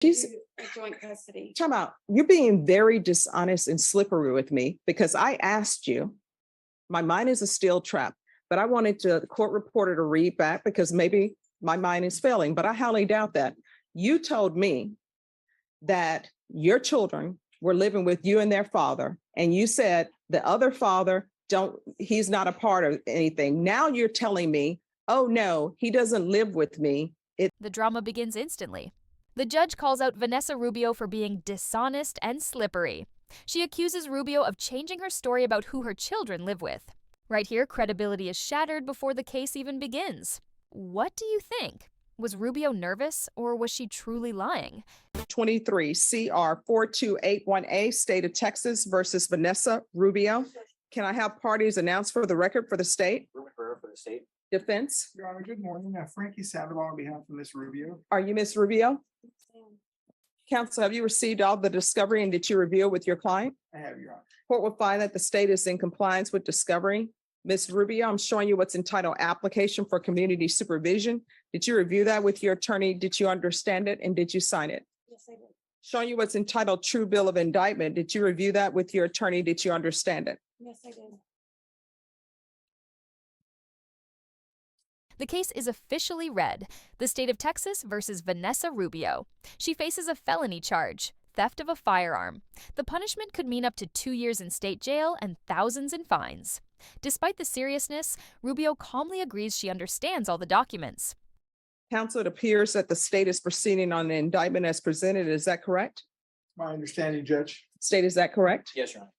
She's joint custody. Time out. You're being very dishonest and slippery with me because I asked you. My mind is a steel trap, but I wanted the court reporter to read back because maybe my mind is failing, but I highly doubt that. You told me that your children were living with you and their father, and you said the other father he's not a part of anything. Now you're telling me, oh no, he doesn't live with me. The drama begins instantly. The judge calls out Vanessa Rubio for being dishonest and slippery. She accuses Rubio of changing her story about who her children live with. Right here, credibility is shattered before the case even begins. What do you think? Was Rubio nervous, or was she truly lying? 23 CR 4281A, State of Texas versus Vanessa Rubio. Can I have parties announced for the record for the state? For the state. Defense. Your Honor, good morning. Frankie Sandoval on behalf of Ms. Rubio. Are you Ms. Rubio? Counsel, have you received all the discovery and did you review it with your client? I have, Your Honor. Court will find that the state is in compliance with discovery. Ms. Rubio, I'm showing you what's entitled application for community supervision. Did you review that with your attorney? Did you understand it and did you sign it? Yes, I did. Showing you what's entitled true bill of indictment. Did you review that with your attorney? Did you understand it? Yes, I did. The case is officially read. The state of Texas versus Vanessa Rubio. She faces a felony charge, theft of a firearm. The punishment could mean up to 2 years in state jail and thousands in fines. Despite the seriousness, Rubio calmly agrees she understands all the documents. Counsel, it appears that the state is proceeding on the indictment as presented. Is that correct? My understanding, Judge. State, is that correct? Yes, Your Honor.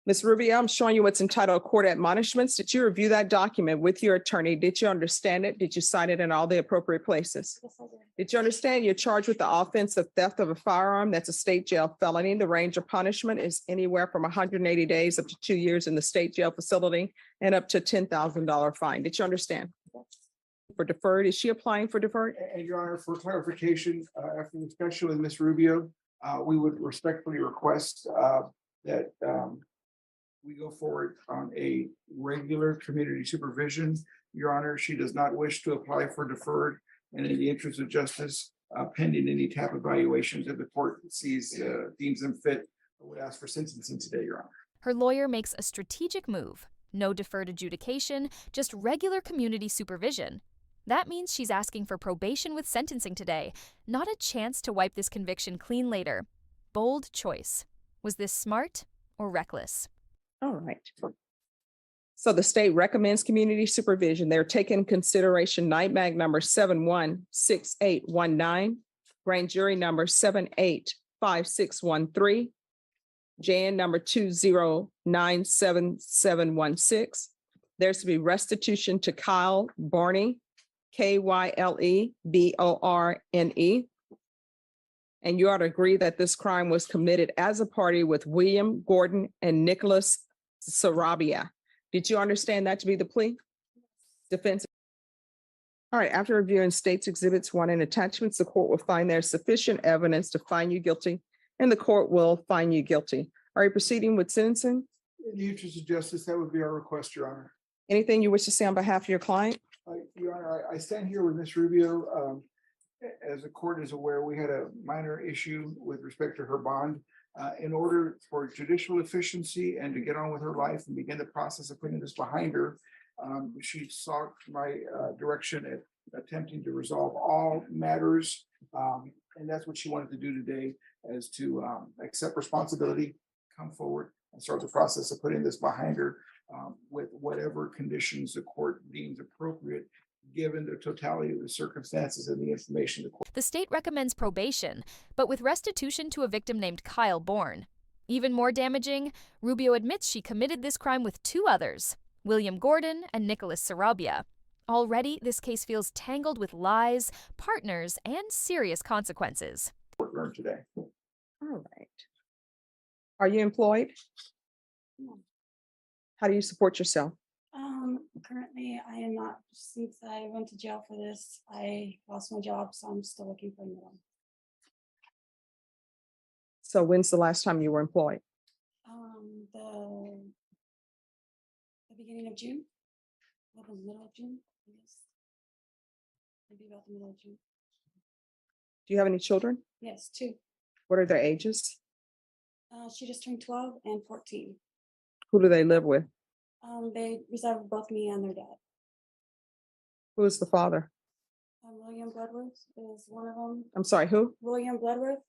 Ms. Rubio, I'm showing you what's entitled court admonishments. Did you review that document with your attorney? Did you understand it? Did you sign it in all the appropriate places? Yes, I did. Did you understand you're charged with the offense of theft of a firearm? That's a state jail felony. The range of punishment is anywhere from 180 days up to 2 years in the state jail facility and up to $10,000 fine. Did you understand? For deferred, is she applying for deferred? And Your Honor, for clarification, after the discussion with Ms. Rubio, we would respectfully request that we go forward on a regular community supervision. Your Honor, she does not wish to apply for deferred, and in the interest of justice, pending any type of evaluations that the court deems them fit, I would ask for sentencing today, Your Honor. Her lawyer makes a strategic move. No deferred adjudication, just regular community supervision. That means she's asking for probation with sentencing today, not a chance to wipe this conviction clean later. Bold choice. Was this smart or reckless? All right. So the state recommends community supervision. They're taking into consideration night mag number 716819, grand jury number 785613, JN number 2097716. There's to be restitution to Kyle Borney, KYLEBORNE. And you ought to agree that this crime was committed as a party with William Gordon and Nicholas Sarabia. Did you understand that to be the plea? Defense. All right, after reviewing state's exhibits 1 and attachments, the court will find there's sufficient evidence to find you guilty, and the court will find you guilty. Are you proceeding with sentencing? In the interest of justice, that would be our request, Your Honor. Anything you wish to say on behalf of your client? Your Honor, I stand here with Ms. Rubio. As the court is aware, we had a minor issue with respect to her bond. In order for judicial efficiency and to get on with her life and begin the process of putting this behind her, she sought my direction at attempting to resolve all matters. And that's what she wanted to do today, is to accept responsibility, come forward and start the process of putting this behind her with whatever conditions the court deems appropriate, given the totality of the circumstances and the information. The state recommends probation, but with restitution to a victim named Kyle Bourne. Even more damaging, Rubio admits she committed this crime with 2 others, William Gordon and Nicholas Sarabia. Already, this case feels tangled with lies, partners, and serious consequences. Today. All right. Are you employed? No. How do you support yourself? Currently I am not. Since I went to jail for this, I lost my job, so I'm still looking for a new one. So when's the last time you were employed? The beginning of June, or the middle of June, I guess. Maybe about the middle of June. Do you have any children? Yes, 2. What are their ages? She just turned 12 and 14. Who do they live with? They reside with both me and their dad. Who is the father? William Bloodworth is one of them. I'm sorry, who? William Bloodworth.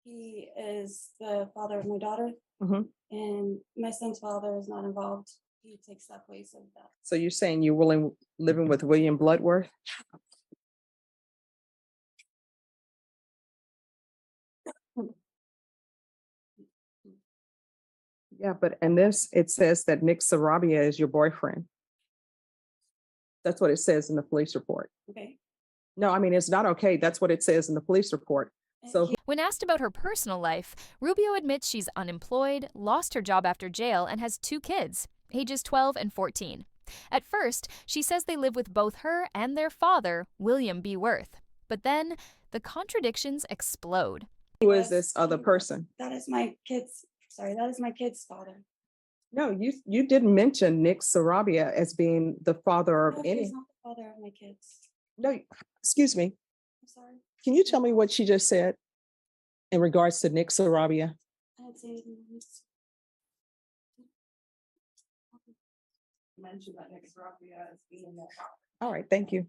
He is the father of my daughter, Mhm. and my son's father is not involved. He takes that place of that. So you're saying you're living with William Bloodworth? Yeah, but in this, it says that Nick Sarabia is your boyfriend. That's what it says in the police report. Okay. No, I mean, it's not okay. That's what it says in the police report. So When asked about her personal life, Rubio admits she's unemployed, lost her job after jail, and has 2 kids, ages 12 and 14. At first, she says they live with both her and their father, William B. Worth. But then, the contradictions explode. who is this other person? That is my kid's. Sorry, that is my kid's father. No, you didn't mention Nick Sarabia as being the father of No, any. he's not the father of my kids. No, excuse me. I'm sorry. Can you tell me what she just said in regards to Nick Sarabia? I didn't say anything. Mentioned that Nick Sarabia is being there. All right, thank you.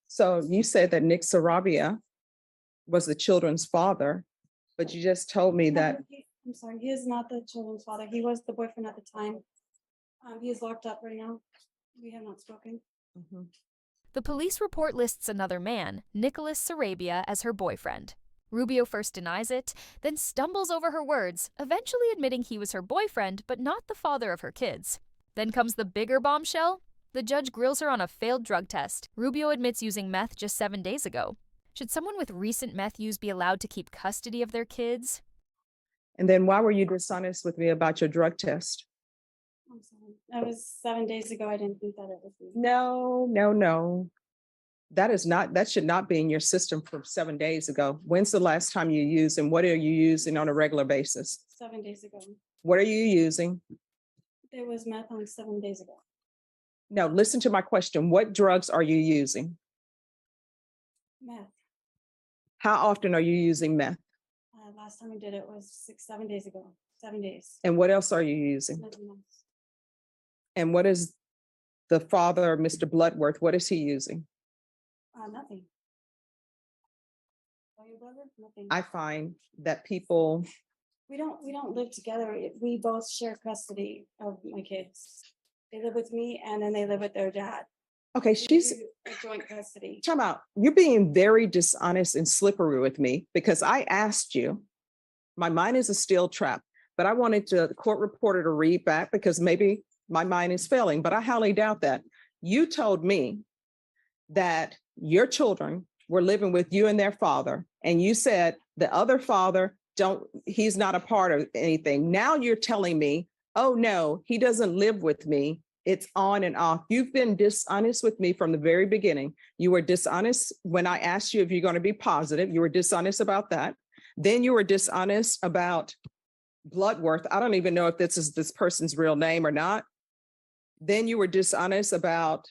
So you said that Nick Sarabia was the children's father, but you just told me that. I'm sorry, he is not the children's father. He was the boyfriend at the time. He is locked up right now. We have not spoken. Mhm. The police report lists another man, Nicholas Sarabia, as her boyfriend. Rubio first denies it, then stumbles over her words, eventually admitting he was her boyfriend, but not the father of her kids. Then comes the bigger bombshell. The judge grills her on a failed drug test. Rubio admits using meth just 7 days ago. Should someone with recent meth use be allowed to keep custody of their kids? And then why were you dishonest with me about your drug test? I'm sorry. That was 7 days ago. I didn't think that it was me. No. That should not be in your system from 7 days ago. When's the last time you used and what are you using on a regular basis? 7 days ago. What are you using? There was meth on 7 days ago. No, listen to my question. What drugs are you using? Meth. How often are you using meth? Last time I did it was 7 days ago. 7 days. And what else are you using? Nothing else. And what is the father, Mr. Bloodworth, what is he using? Nothing. Oh, your brother? Nothing. I find that people, We don't live together. We both share custody of my kids. They live with me and then they live with their dad. okay, We she's, do a joint custody. time out. You're being very dishonest and slippery with me because I asked you, my mind is a steel trap, but I wanted the court reporter to read back because maybe my mind is failing, but I highly doubt that. You told me that your children were living with you and their father, and you said the other father, he's not a part of anything. Now you're telling me, oh no, he doesn't live with me. It's on and off. You've been dishonest with me from the very beginning. You were dishonest when I asked you if you're going to be positive. You were dishonest about that. Then you were dishonest about Bloodworth. I don't even know if this is this person's real name or not. Then you were dishonest about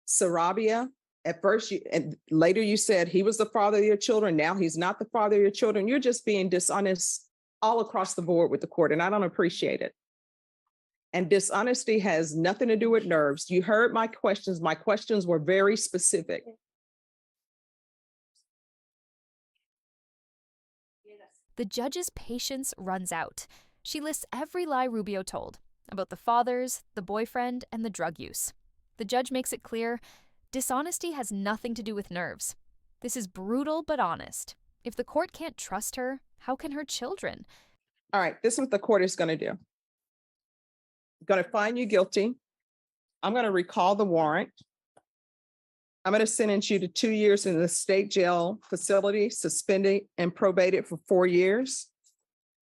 Sarabia. At first, and later you said he was the father of your children. Now he's not the father of your children. You're just being dishonest all across the board with the court, and I don't appreciate it. And dishonesty has nothing to do with nerves. You heard my questions. My questions were very specific. The judge's patience runs out. She lists every lie Rubio told about the fathers, the boyfriend, and the drug use. The judge makes it clear dishonesty has nothing to do with nerves. This is brutal but honest. If the court can't trust her, how can her children? All right, this is what the court is going to do. Going to find you guilty. I'm going to recall the warrant. I'm going to sentence you to 2 years in the state jail facility, suspended and probated for 4 years.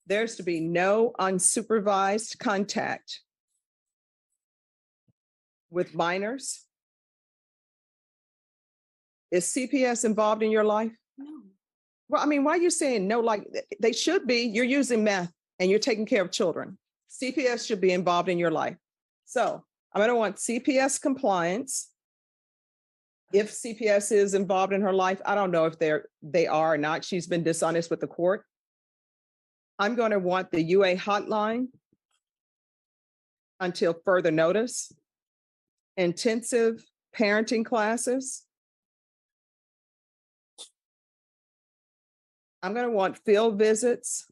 There's to be no unsupervised contact with minors. Is CPS involved in your life? No. Well, I mean, why are you saying no? Like they should be. You're using meth and you're taking care of children. CPS should be involved in your life. So I'm going to want CPS compliance. if CPS is involved in her life. I don't know if they are or not. She's been dishonest with the court. I'm going to want the UA hotline until further notice. Intensive parenting classes. I'm going to want field visits,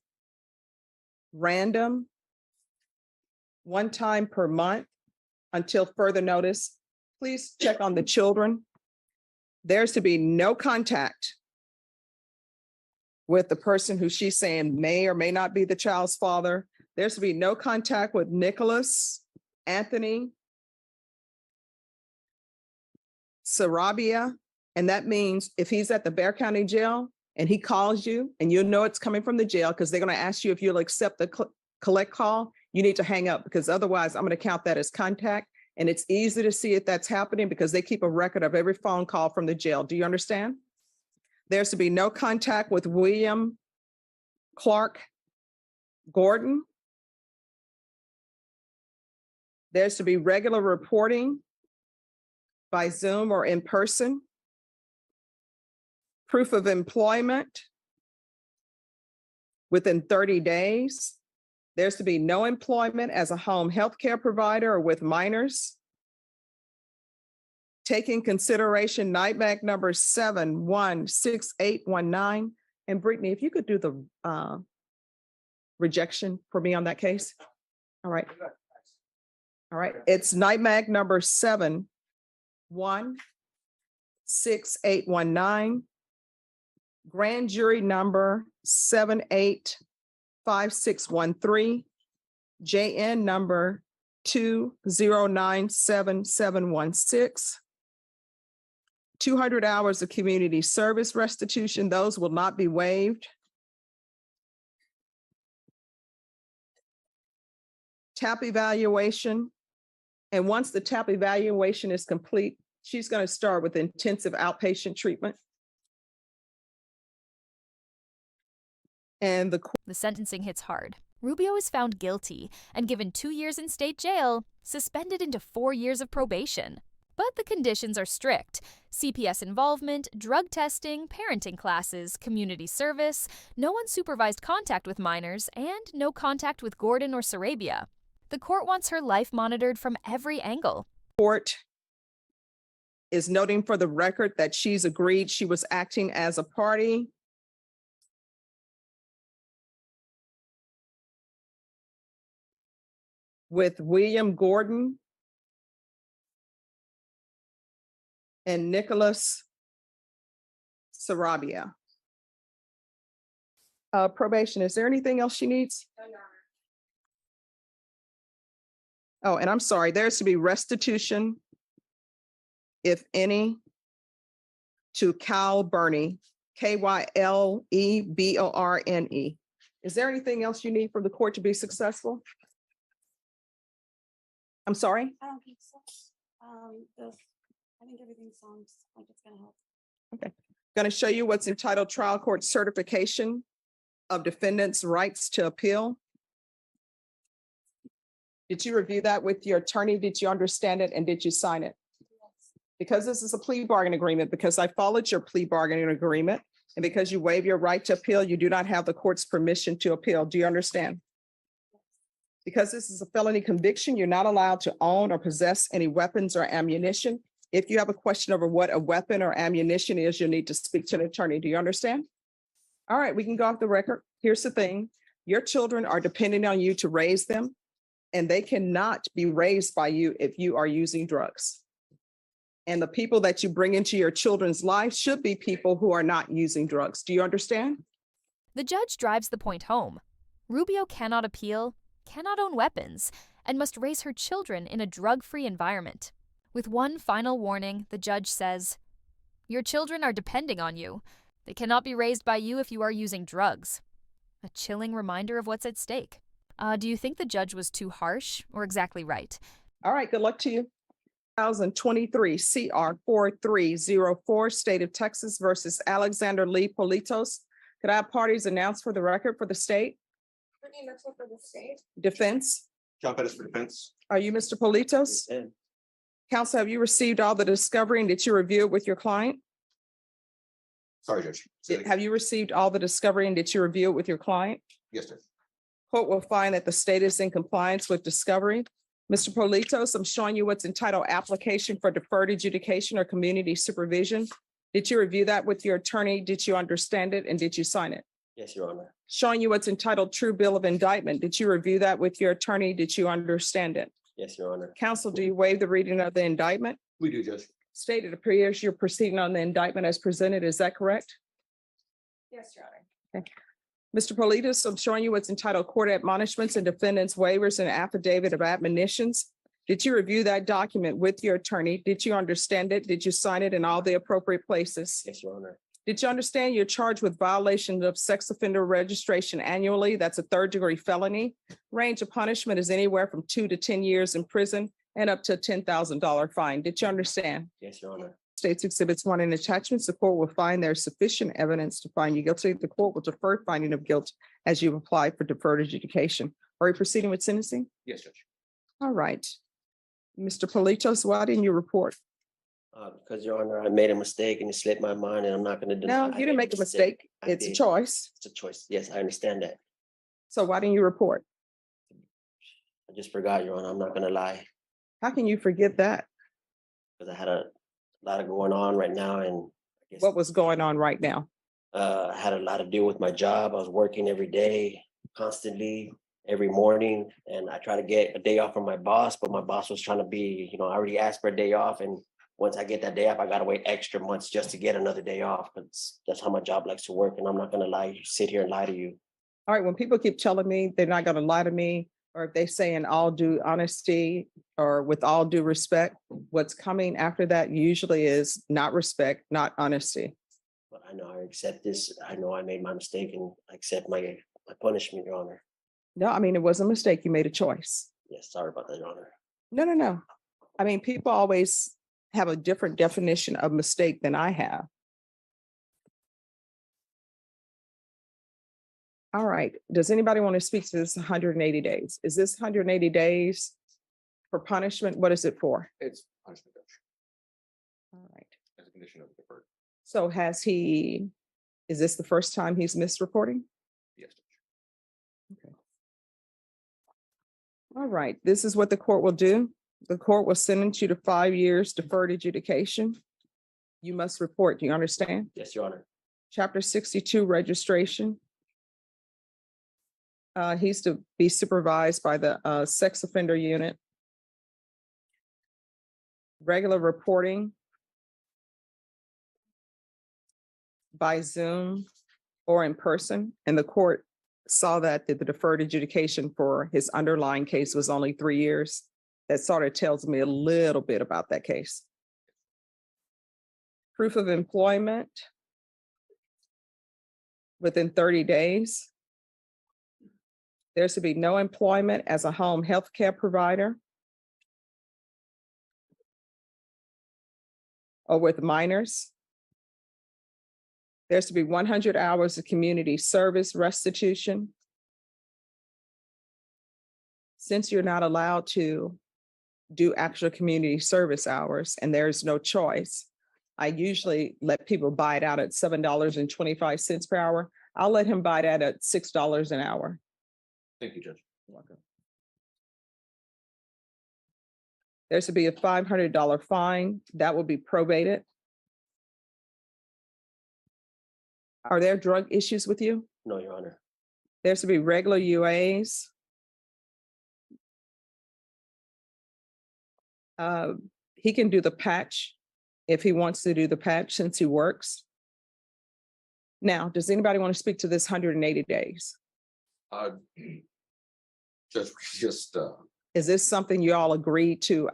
random, one time per month until further notice. Please check on the children. There's to be no contact with the person who she's saying may or may not be the child's father. There's to be no contact with Nicholas, Anthony, Sarabia. And that means if he's at the Bexar County Jail and he calls you and you know it's coming from the jail because they're going to ask you if you'll accept the collect call, you need to hang up because otherwise I'm going to count that as contact. And it's easy to see if that's happening because they keep a record of every phone call from the jail. Do you understand? There's to be no contact with William Clark Gordon. There's to be regular reporting by Zoom or in person. Proof of employment within 30 days. There's to be no employment as a home health care provider or with minors. Taking consideration NIMAC number 716819. And Brittany, if you could do the rejection for me on that case. All right. All right. It's NIMAC number 716819. Grand jury number 785613, JN number 2097716. 200 hours of community service restitution. Those will not be waived. TAP evaluation. And once the TAP evaluation is complete, she's going to start with intensive outpatient treatment. And the sentencing hits hard. Rubio is found guilty and given 2 years in state jail, suspended into 4 years of probation. But the conditions are strict. CPS involvement, drug testing, parenting classes, community service, no unsupervised contact with minors, and no contact with Gordon or Sarabia. The court wants her life monitored from every angle. Court is noting for the record that she's agreed she was acting as a party. With William Gordon and Nicholas Sarabia. Probation, is there anything else she needs? Oh, and I'm sorry, there's to be restitution, if any, to Kyle Burney, Kylleborne. Is there anything else you need from the court to be successful? I'm sorry? I don't think so. I think everything sounds like it's gonna help. Okay. Going to show you what's entitled Trial Court Certification of Defendant's Rights to Appeal. Did you review that with your attorney? Did you understand it and did you sign it? Yes. Because this is a plea bargain agreement, because I followed your plea bargaining agreement, and because you waive your right to appeal, you do not have the court's permission to appeal. Do you understand? Because this is a felony conviction, you're not allowed to own or possess any weapons or ammunition. If you have a question over what a weapon or ammunition is, you'll need to speak to an attorney. Do you understand? All right, we can go off the record. Here's the thing. Your children are depending on you to raise them, and they cannot be raised by you if you are using drugs. And the people that you bring into your children's life should be people who are not using drugs. Do you understand? The judge drives the point home. Rubio cannot appeal, cannot own weapons, and must raise her children in a drug-free environment. With one final warning, the judge says, "Your children are depending on you. They cannot be raised by you if you are using drugs." A chilling reminder of what's at stake. Do you think the judge was too harsh or exactly right? All right, good luck to you. 2023 CR 4304, State of Texas versus Alexander Lee Politos. Could I have parties announced for the record for the state? Brittany Mitchell for the state. Defense. John Pettis for defense. Are you Mr. Politos? Counsel, have you received all the discovery and did you review it with your client? Sorry, Judge. Say that again. Have you received all the discovery and did you review it with your client? Yes, Judge. Court will find that the state is in compliance with discovery. Mr. Politos, I'm showing you what's entitled application for deferred adjudication or community supervision. Did you review that with your attorney? Did you understand it and did you sign it? Yes, Your Honor. Showing you what's entitled true bill of indictment. Did you review that with your attorney? Did you understand it? Yes, Your Honor. Counsel, do you waive the reading of the indictment? We do, Judge. State, it appears you're proceeding on the indictment as presented. Is that correct? Yes, Your Honor. Mr. Politos, I'm showing you what's entitled court admonishments and defendants waivers and affidavit of admonitions. Did you review that document with your attorney? Did you understand it? Did you sign it in all the appropriate places? Yes, Your Honor. Did you understand you're charged with violation of sex offender registration annually? That's a third-degree felony. Range of punishment is anywhere from 2 to 10 years in prison and up to a $10,000 fine. Did you understand? Yes, Your Honor. States Exhibits 1 and attachments, the court will find there's sufficient evidence to find you guilty. The court will defer finding of guilt as you apply for deferred adjudication. Are you proceeding with sentencing? Yes, Judge. All right. Mr. Politos, why didn't you report? Because, Your Honor, I made a mistake and it slipped my mind and I'm not going to deny. No, you didn't make a mistake. I It's a did. choice. It's a choice. Yes, I understand that. So why didn't you report? I just forgot, Your Honor. I'm not going to lie How can you forget that? because I had a lot of going on right now and I guess What was going on right now? I had a lot to do with my job. I was working every day, constantly, every morning, and I tried to get a day off from my boss, but my boss was trying to be, I already asked for a day off, and once I get that day off, I gotta wait extra months just to get another day off. But that's how my job likes to work, and I'm not gonna lie, sit here and lie to you. All right, when people keep telling me they're not gonna lie to me, or if they say in all due honesty or with all due respect, what's coming after that usually is not respect, not honesty. But I know I accept this. I know I made my mistake, and I accept my punishment, Your Honor. No, I mean, it was a mistake. You made a choice. Yes, sorry about that, Your Honor. No. I mean, people always have a different definition of mistake than I have. All right. Does anybody want to speak to this 180 days? Is this 180 days for punishment? What is it for? It's punishment, Judge, All right. as a condition of deferred. So is this the first time he's missed reporting? Yes, Judge. Okay. All right. This is what the court will do. The court will sentence you to 5 years deferred adjudication. You must report. Do you understand? Yes, Your Honor. Chapter 62 registration. He's to be supervised by the sex offender unit. Regular reporting by Zoom or in person. And the court saw that the deferred adjudication for his underlying case was only 3 years. That sort of tells me a little bit about that case. Proof of employment within 30 days. There's to be no employment as a home health care provider or with minors. There's to be 100 hours of community service restitution. Since you're not allowed to do actual community service hours and there's no choice, I usually let people buy it out at $7.25 per hour. I'll let him buy that at $6 an hour. Thank you, Judge. There's to be a $500 fine that will be probated. Are there drug issues with you? No, Your Honor. There's to be regular UAs. He can do the patch if he wants to do the patch since he works. Now, does anybody want to speak to this 180 days? Judge, just, Is this something you all agreed to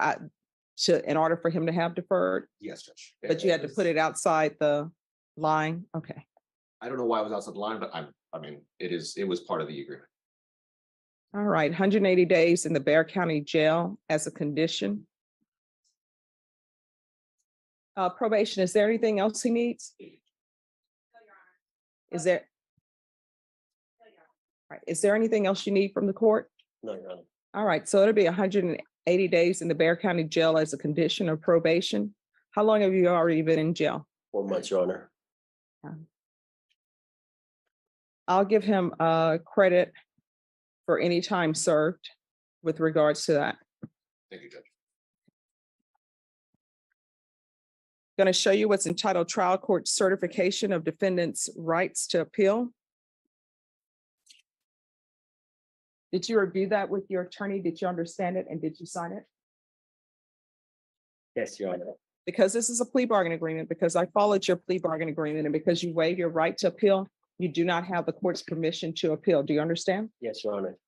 in order for him to have deferred? yes, Judge. But you had to put it outside the line? Okay. I don't know why it was outside the line, but it was part of the agreement. All right, 180 days in the Bexar County Jail as a condition. Probation, is there anything else he needs? Is there? All right, is there anything else you need from the court? No, Your Honor. All right, so it'll be 180 80 days in the Bexar County Jail as a condition of probation. How long have you already been in jail? 4 months, Your Honor. I'll give him credit for any time served with regards to that. Thank you, Judge. Going to show you what's entitled Trial Court Certification of Defendant's Rights to Appeal. Did you review that with your attorney? Did you understand it and did you sign it? Yes, Your Honor. Because this is a plea bargain agreement, because I followed your plea bargain agreement, and because you waive your right to appeal, you do not have the court's permission to appeal. Do you understand? Yes, Your Honor.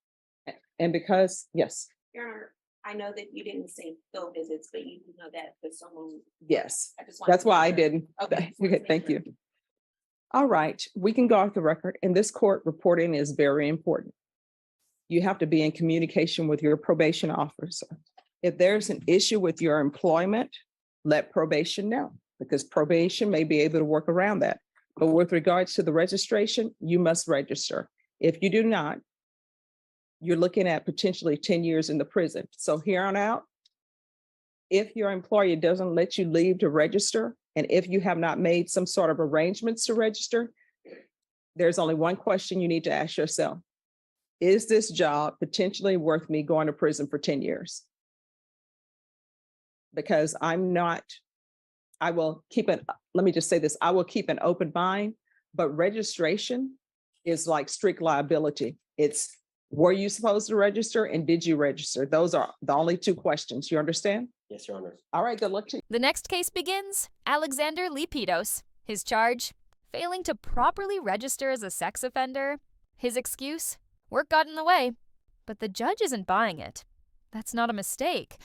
And because, yes, Your Honor, I know that you didn't say field visits, but you do know that for someone. yes, I just wanted that's to why I make sure. didn't. Okay. Okay, thank you. All right, we can go off the record, and this court reporting is very important. You have to be in communication with your probation officer. If there's an issue with your employment, let probation know, because probation may be able to work around that. But with regards to the registration, you must register. If you do not, you're looking at potentially 10 years in the prison. So here on out, if your employer doesn't let you leave to register, and if you have not made some sort of arrangements to register, there's only one question you need to ask yourself. Is this job potentially worth me going to prison for 10 years? Because I will keep it, let me just say this, I will keep an open mind, but registration is like strict liability. It's, were you supposed to register and did you register? Those are the only two questions. You understand? Yes, Your Honor. All right, good luck to you. The next case begins. Alexander Lee Politos. His charge, failing to properly register as a sex offender. His excuse, work got in the way. But the judge isn't buying it. That's not a mistake.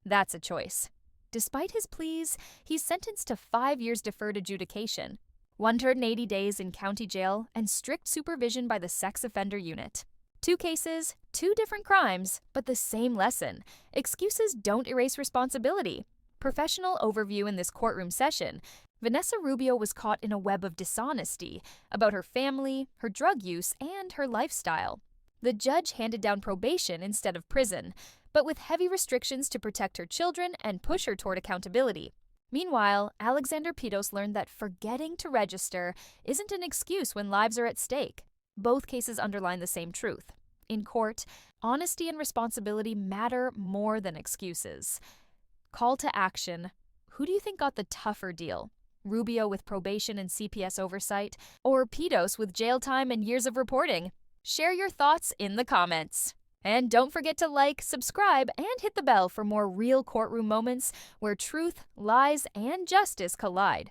That's a choice. Despite his pleas, he's sentenced to 5 years deferred adjudication, 180 days in county jail, and strict supervision by the sex offender unit. 2 cases, 2 different crimes, but the same lesson. Excuses don't erase responsibility. Professional overview in this courtroom session. Vanessa Rubio was caught in a web of dishonesty about her family, her drug use, and her lifestyle. The judge handed down probation instead of prison, but with heavy restrictions to protect her children and push her toward accountability. Meanwhile, Alexander Politos learned that forgetting to register isn't an excuse when lives are at stake. Both cases underline the same truth. In court, honesty and responsibility matter more than excuses. Call to action. Who do you think got the tougher deal? Rubio with probation and CPS oversight, or Politos with jail time and years of reporting? Share your thoughts in the comments. And don't forget to like, subscribe, and hit the bell for more real courtroom moments where truth, lies, and justice collide.